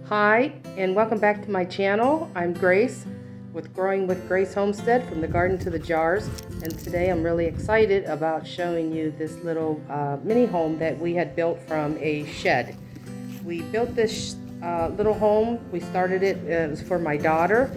Hi, and welcome back to my channel. I'm Grace with Growing with Grace Homestead, from the garden to the jars. And today I'm really excited about showing you this little mini home that we had built from a shed. We built this little home. We started it, it was for my daughter,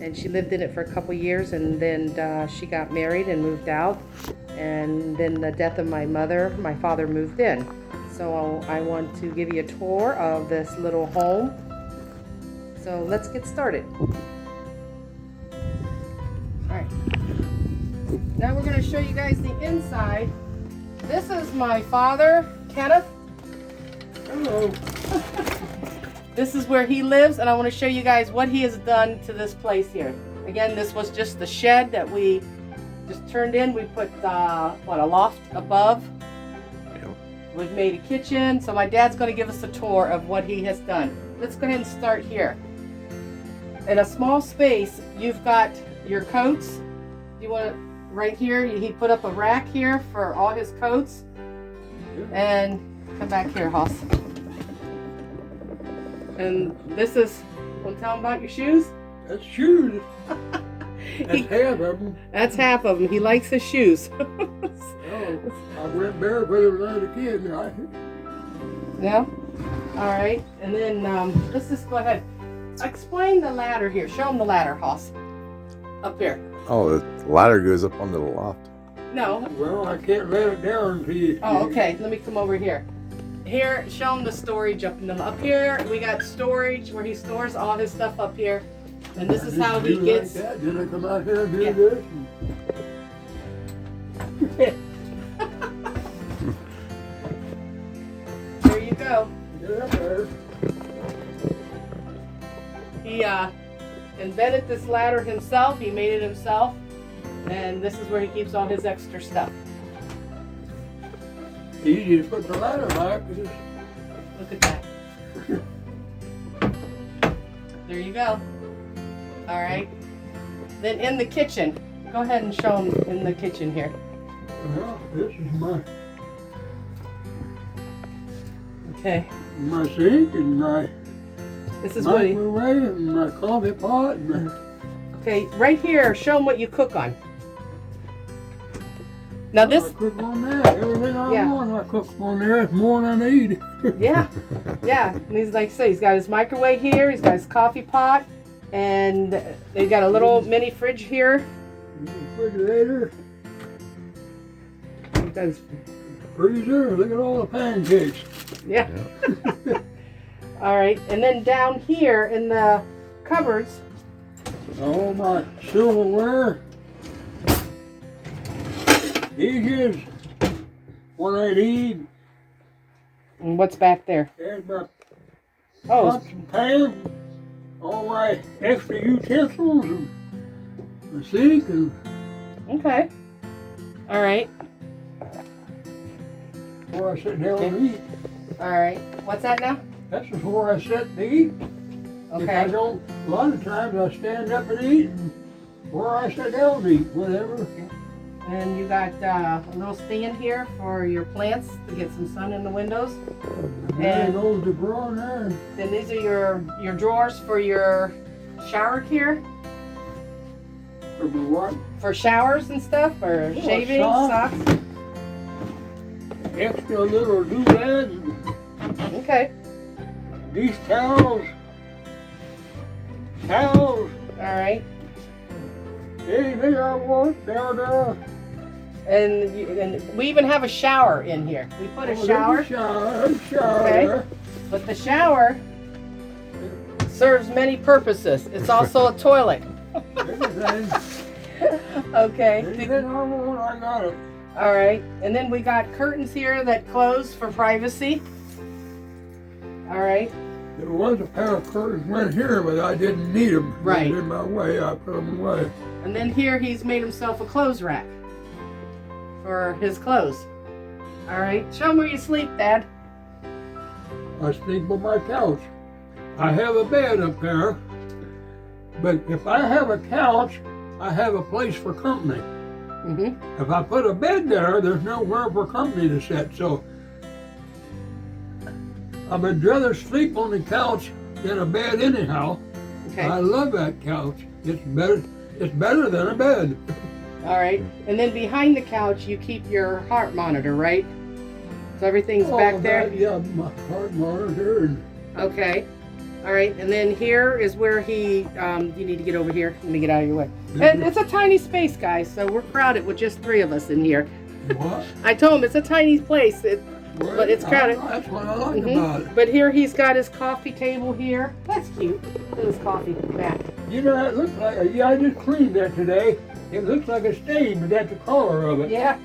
and she lived in it for a couple years, and then she got married and moved out. And then the death of my mother, my father moved in. So I want to give you a tour of this little home. So let's get started. Alright. Now we're going to show you guys the inside. This is my father, Kenneth. Hello. This is where he lives, and I want to show you guys what he has done to this place here. Again, this was just the shed that we just turned in. We put a loft above. We've made a kitchen, so my dad's going to give us a tour of what he has done. Let's go ahead and start here. In a small space, you've got your coats. You want to, right here, he put up a rack here for all his coats. And come back here, Hoss. And this is, want to tell him about your shoes? That's shoes. That's half of them. That's half of them. He likes his shoes. Oh, I went barefoot when I was a kid. Yeah? Alright. And then let's just go ahead. Explain the ladder here. Show him the ladder, Hoss. Up here. Oh, the ladder goes up onto the loft. No. Well, I can't let it down until you. Oh, okay. Let me come over here. Here, show him the storage up here. We got storage where he stores all his stuff up here. And this is how he gets. Like that. Then I come out here and do Yeah. this. There you go. Get up there. He invented this ladder himself. He made it himself. And this is where he keeps all his extra stuff. Easy to put the ladder back. Just... Look at that. There you go. All right. Then in the kitchen. Go ahead and show him in the kitchen here. Well, this is my Okay. sink and my This is what he... microwave and my coffee pot. And Okay, right here, show him what you cook on. Now I this... cook on that. Everything I Yeah. want, I cook on there. It's more than I need. Yeah, yeah. And he's like, say, he's got his microwave here. He's got his coffee pot. And they've got a little mini fridge here. Refrigerator, He does... freezer. Look at all the pancakes. Yeah. All right, and then down here in the cupboards, All my silverware. Dishes. What I need. and what's back there? There's my Oh, pots and pans. All my extra utensils and the sink and okay. All right, where I sit down and eat. all right. What's that now? That's just where I sit to eat. If I Okay. don't, a lot of times I stand up and eat, and where I sit down and eat, whatever. And you got a little stand here for your plants to get some sun in the windows. There goes the grow there. Then these are your drawers for your shower gear, For the what? for showers and stuff, or Oh, shaving, socks. socks. Extra little doodads and Okay. these towels. Towels. All right. Anything I want down there. And we even have a shower in here. We put a Oh, shower, there's a shower. Okay. but the shower serves many purposes. It's also a toilet. Anything, Okay. anything I want, I got it. All right. And then we got curtains here that close for privacy. All right. There was a pair of curtains right here, but I didn't need them. Right. They was in my way. I put them away. And then here he's made himself a clothes rack for his clothes. All right. Show him where you sleep, Dad. I sleep on my couch. I have a bed up there, but if I have a couch, I have a place for company. Mm-hmm. If I put a bed there, there's nowhere for company to sit. So I would rather sleep on the couch than a bed anyhow. Okay. I love that couch. It's better. It's better than a bed. All right. And then behind the couch, you keep your heart monitor, right? So everything's back there? Yeah, my heart monitor. And Okay. All right. And then here is where he, you need to get over here. Let me get out of your way. And it's a tiny space, guys, so we're crowded with just 3 of us in here. what? I told him it's a tiny place, but it's crowded. That's what I like about it. But here he's got his coffee table here. That's cute. Look at his coffee mat. You know, that looks like, yeah, I just cleaned that today. It looks like a stain, but that's the color of it. Yeah.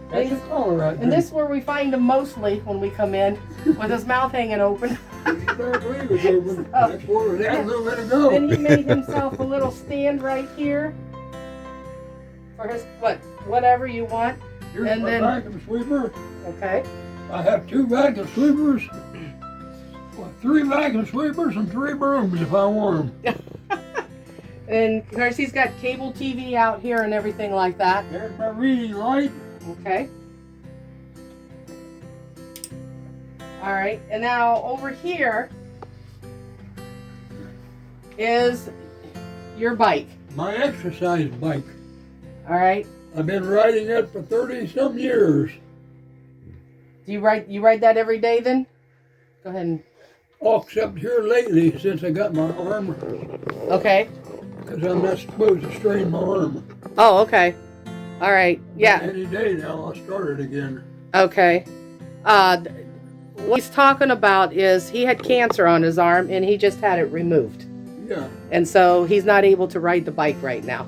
That's the color right there. And this is where we find him mostly when we come in, with his mouth hanging open. You better believe it's open. That's where it has nowhere to go. Then he made himself a little stand right here for his, whatever you want. Here's and my then- vacuum sweeper. Okay. I have 2 vacuum sweepers, 3 vacuum sweepers, and 3 brooms if I want them. And of course he's got cable TV out here and everything like that. There's my reading light. Okay. All right. And now over here is your bike. My exercise bike. All right. I've been riding it for 30-some years. Do you ride that every day then? Go ahead and. Oh, except here lately since I got my arm, Okay. because I'm not supposed to strain my arm. Oh, okay. All right. Yeah. Any day now I'll start it again. Okay. What he's talking about is he had cancer on his arm and he just had it removed. Yeah. And so he's not able to ride the bike right now.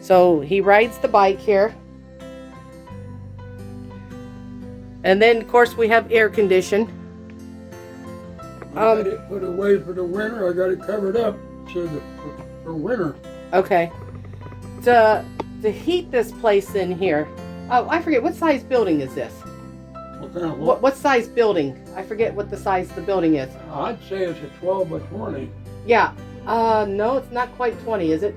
So he rides the bike here. And then, of course, we have air condition. I got it put away for the winter. I got it covered up so that for winter. Okay. To heat this place in here. Oh, I forget. What size building is this? What kind of what? What size building? I forget what the size of the building is. I'd say it's a 12 by 20. Yeah. No, it's not quite 20, is it?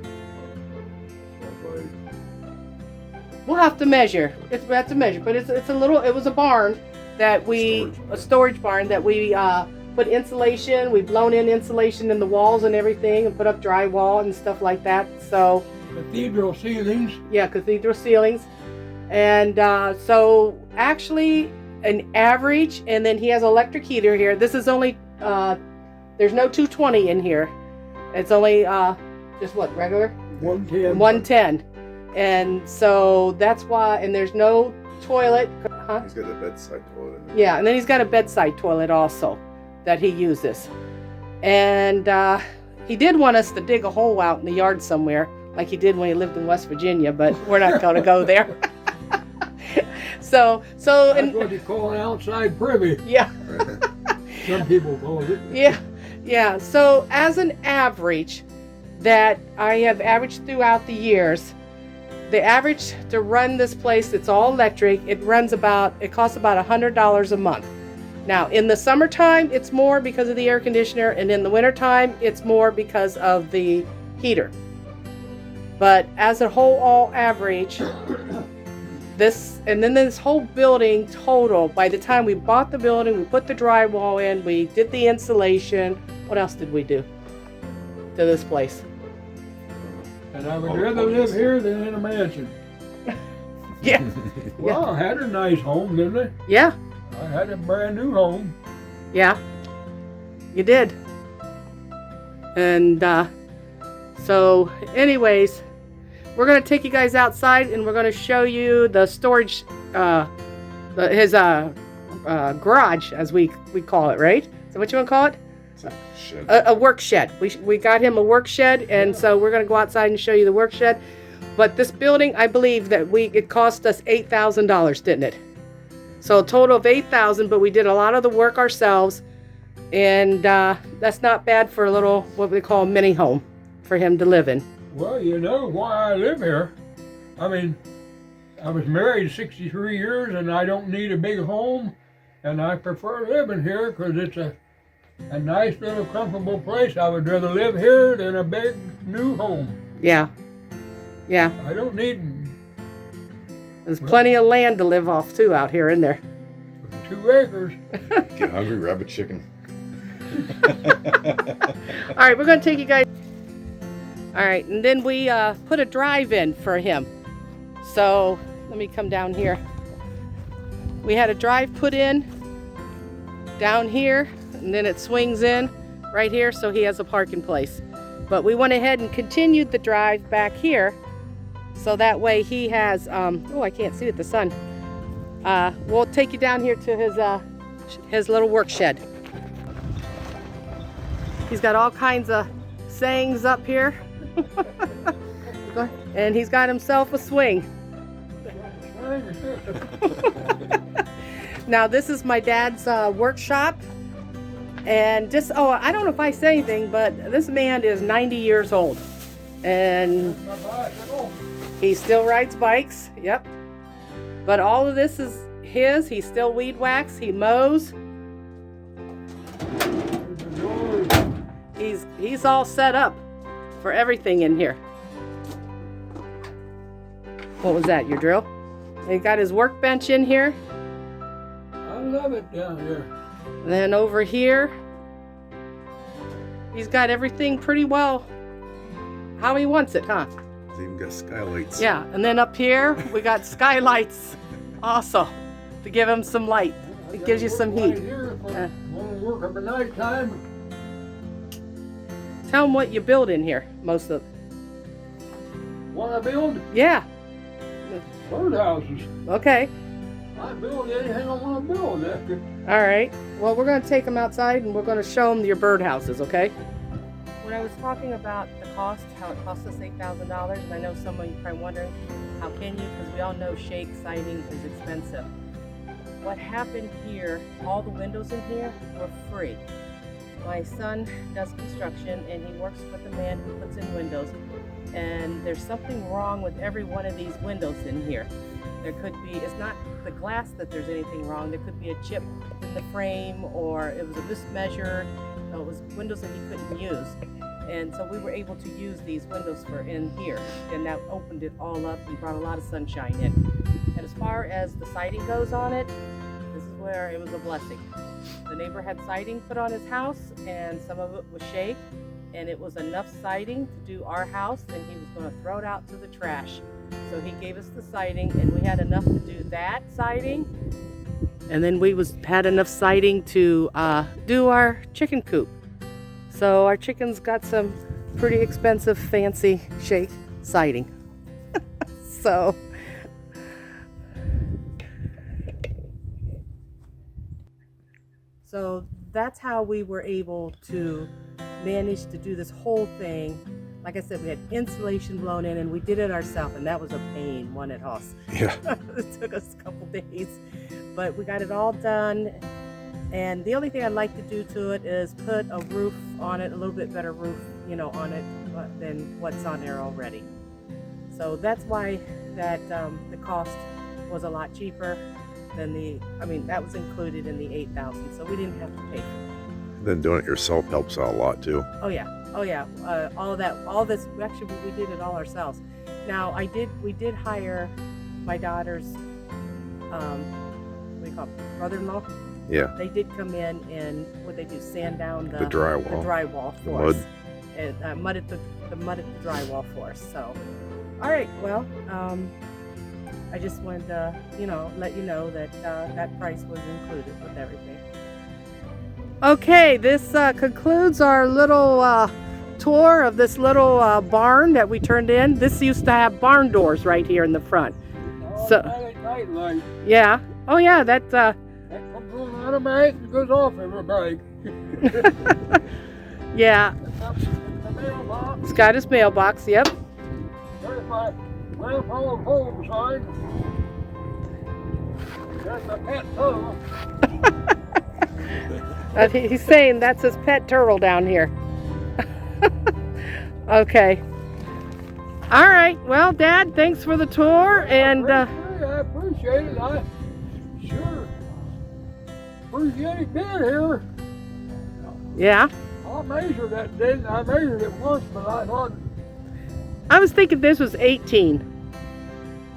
We'll have to measure. We have to measure, but it's a little. It was a barn that a storage barn that we put insulation. We've blown in insulation in the walls and everything, and put up drywall and stuff like that. So Cathedral ceilings. yeah, cathedral ceilings, and so actually an average. And then he has an electric heater here. This is only there's no 220 in here. It's only just what, regular 110. 110. And so that's why, and there's no toilet, huh? He's got a bedside toilet in there. Yeah, and then he's got a bedside toilet also that he uses. And he did want us to dig a hole out in the yard somewhere, like he did when he lived in West Virginia, but we're not going to go there. so, That's and what you call an outside privy. yeah, Some people call it. yeah. So as an average that I have averaged throughout the years, the average to run this place, it's all electric, it costs about $100 a month. Now, in the summertime, it's more because of the air conditioner, and in the wintertime, it's more because of the heater. But as a whole, all average, this whole building total, by the time we bought the building, we put the drywall in, we did the insulation, what else did we do to this place? And I would rather live here than in a mansion. Yeah. Well, I had a nice home, didn't I? Yeah. I had a brand new home. Yeah, you did. And so anyways, we're going to take you guys outside and we're going to show you the storage, his garage, as we call it, right? Is that what you want to call it? It's a shed. A work shed. We got him a work shed, and so we're going to go outside and show you the work shed. But this building, I believe that it cost us $8,000, didn't it? So a total of $8,000, but we did a lot of the work ourselves, and that's not bad for a little, what we call a mini home for him to live in. Well, you know why I live here. I mean, I was married 63 years, and I don't need a big home, and I prefer living here because it's a nice little comfortable place. I would rather live here than a big new home. Yeah. Yeah. I don't need There's plenty of land to live off too out here in there. 2 acres. Get hungry, grab a chicken. All right, we're gonna take you guys. All right, and then we put a drive in for him. So let me come down here. We had a drive put in down here, and then it swings in right here, so he has a parking place. But we went ahead and continued the drive back here, so that way he has, oh, I can't see with the sun. We'll take you down here to his little work shed. He's got all kinds of sayings up here. And he's got himself a swing. Now this is my dad's workshop. And just, oh, I don't know if I say anything, but this man is 90 years old. And he still rides bikes, yep. But all of this is his. He still weed whacks, he mows. He's all set up for everything in here. What was that, your drill? He got his workbench in here. I love it down here. And then over here, he's got everything pretty well how he wants it, huh? It's even got skylights. Yeah, and then up here, we got skylights also to give him some light. It gives you some heat. When we work up at night time. Tell him what you build in here, most of. What I build? Yeah. Birdhouses. Okay. I build anything I want to build. All right. Well, we're going to take him outside and we're going to show him your birdhouses, okay? When I was talking about the cost, how it cost us $8,000, and I know some of you are probably wondering, how can you? Because we all know shake siding is expensive. What happened here, all the windows in here were free. My son does construction and he works with a man who puts in windows. And there's something wrong with every one of these windows in here. There could be, it's not the glass that there's anything wrong. There could be a chip in the frame, or it was a mismeasured. It was windows that he couldn't use. And so we were able to use these windows for in here. And that opened it all up and brought a lot of sunshine in. And as far as the siding goes on it, this is where it was a blessing. The neighbor had siding put on his house, and some of it was shake, and it was enough siding to do our house, and he was going to throw it out to the trash. So he gave us the siding, and we had enough to do that siding, and then we had enough siding to do our chicken coop. So our chickens got some pretty expensive, fancy shake siding. So that's how we were able to manage to do this whole thing. Like I said, we had insulation blown in and we did it ourselves, and that was a pain, one at us. Yeah. It took us a couple days, but we got it all done. And the only thing I'd like to do to it is put a roof on it, a little bit better roof, on it than what's on there already. So that's why that the cost was a lot cheaper than that was included in the $8,000, so we didn't have to pay for it. Then doing it yourself helps out a lot too. Oh yeah. All this, actually we did it all ourselves. Now we did hire my daughter's, what do you call it, brother-in-law? Yeah. They did come in and sand down the drywall for us. And mudded the drywall for us. So, all right, well, I just wanted to, let you know that that price was included with everything. Okay, this concludes our little tour of this little barn that we turned in. This used to have barn doors right here in the front. Yeah. Oh yeah, that comes on automatic and goes off every break. Yeah. It's got his mailbox, yep. There's my grandfather's home sign. There's my pet turtle. He's saying that's his pet turtle down here. Okay. All right. Well, Dad, thanks for the tour. And I appreciate it. I sure appreciate it being here. Yeah. I measured that, didn't I? I measured it once, but I thought... I was thinking this was 18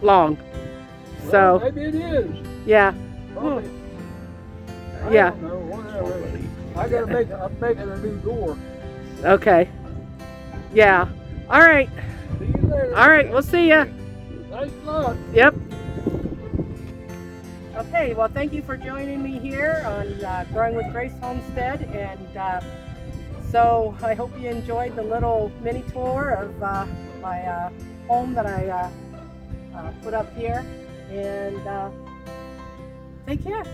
long. Well, maybe it is. Yeah. Probably, Yeah. I don't know, whatever. I'm making a new door. Okay. Yeah. All right. See you later. All right. We'll see ya. Thanks a lot. Yep. Okay, well, thank you for joining me here on Growing with Grace Homestead, and so I hope you enjoyed the little mini tour of my home that I put up here, and take care.